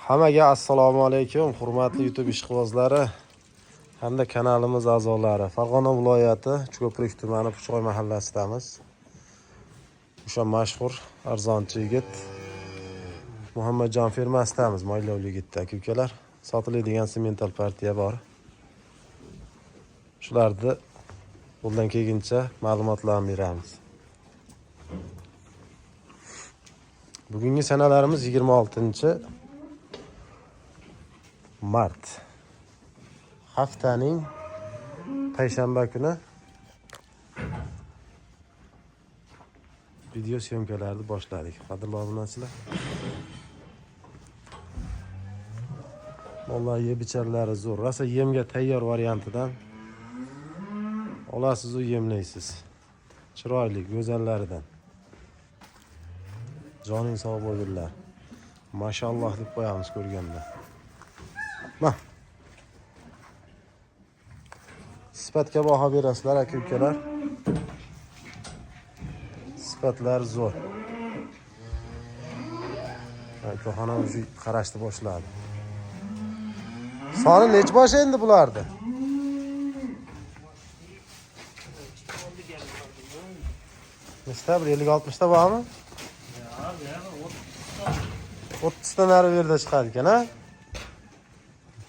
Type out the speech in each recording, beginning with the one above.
Hammaga assalomu alaykum, hurmatli YouTube ishqibozlari hamda kanalimiz a'zolari. Farg'ona viloyati Chuko'prik tumani Puchqo'y mahallasidamiz. O'sha mashhur arzonchi yigit Muhammadjon firmasidamiz. Maylovli yigitda aka-ukalar. Sotiladigan semental partiya bor. Shularni bundan kelguncha ma'lumotlarni beramiz. Bugungi sanalarimiz 26-mart. Haftaning payshanba kuni video syomkalarini boshladik. Qadrli obunachilar. Vallahi yeb icharlari zo'r. Rosa yemga tayyor variantidan olasiz u yemlaysiz. Chiroyli, go'zallaridan. Joning sog' bo'lsinlar. Mashalloh deb qo'yamiz ko'rganda. Mana. Sifatga baho berasizlar aka-ukalar. Sifatlar zo'r. Korxona o'zi qarashni boshladi. Soni nech bosh endi bularni? Nechta? 50-60 ta bormi? 30 ta nari yerda chiqadi ekan, ha?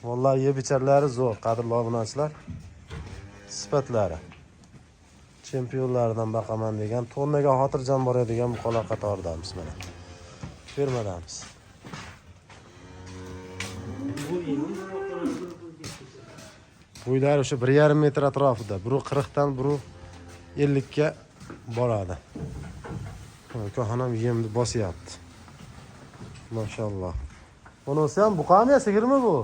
Vallahi yeb icharlari zo'r, qadrli obunachilar. Sifatlari. Chempionlardan baqaman degan, tonnaga xotirjam boradigan buqalar qatoridamiz mana. Firmadamiz. Bo'ylari o'sha 1,5 metr atrofida, biri 40 dan, biri 50 ga boradi. Korxonam yemni bosyapti. Mashalloh. Bunisi ham buqami, sigirmi bu?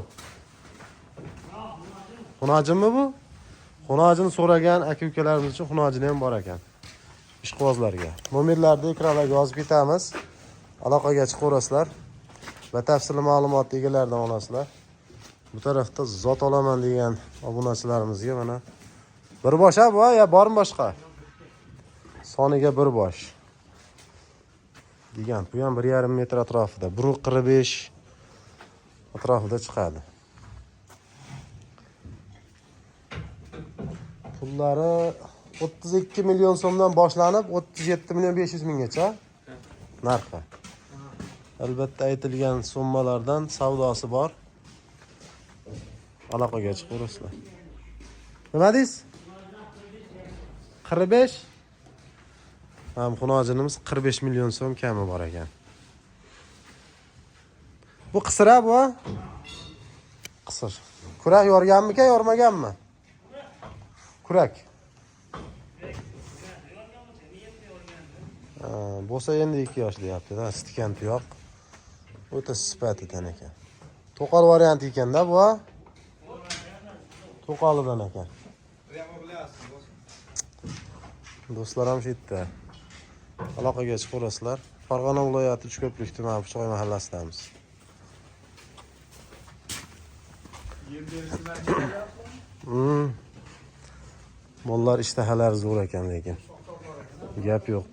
Xunojinmi bu? Xunojini so'ragan aka-ukalarimiz uchun xunojini ham bor ekan. Ishqibozlarga. Nomerlarni ekranlarga yozib ketamiz. Aloqaga chiqaverasizlar. Batafsil ma'lumotni egalaridan olasizlar. Bu tarafda zot olaman degan obunachilarimizga mana bir bosh bu, ya bormi boshqa? Soniga bir bosh. Degan, bu ham 1,5 metr atrofida, 1,45 atrofida chiqadi. Pullari 32 million so'mdan boshlanib 37 million 500 minggacha narxi. Albatta aytilgan summalardan savdosi bor. Aloqaga chiqaverasizlar. Nima deysiz? 45? Ham xunojinimiz 45 million so'm kami bor ekan. Bu qisira bu? Qisir. Kurak yorganmi-ka, yormaganmi? Kurak. Bo'lsa endi 2 yosh deyapti-da, stikan tuyoq. O'ta sifat ekan ekan. To'qol variant ekan-da bu. To'qolidan ekan. Do'stlar ham shu yerda. Aloqaga chiqaverasizlar. Farg'ona viloyati Chuko'prik tumani Puchqo'y mahallasidamiz. Mollar ishtahalari zo'r ekan lekin. Gap yo'q.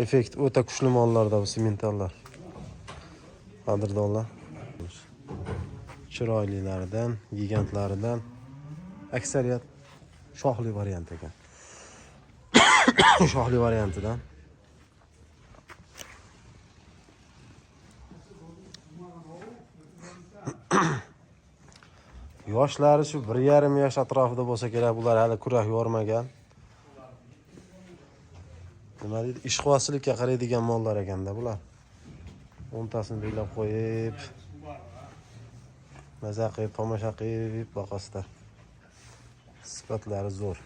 Effekt o'ta kuchli mollarda bu sementallar. Qadrdonlar. Chiroylilaridan, gigantlaridan aksariyat shoxli variant ekan. Shoxli variantidan. Yoshlari shu 1,5 yosh atrofida bo'lsa kerak, bular hali kurak yormagan. Nima deydi? Ishqibozchilikka qaraydigan mollar ekanda bular. 10 tasini belab qo'yib, maza qilib, tomosha qilib boqasizlar. Sifatlari zo'r.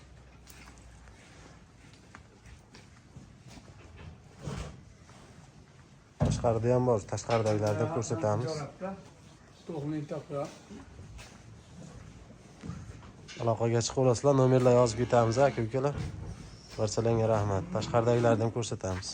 Tashqarida ham bor, tashqaridagilarni ko'rsatamiz. Aloqaga chiqaverasizlar, nomerlar yozib ketamiz aka-ukalar. Barchalarga rahmat. Tashqaridagilarni ham ko'rsatamiz.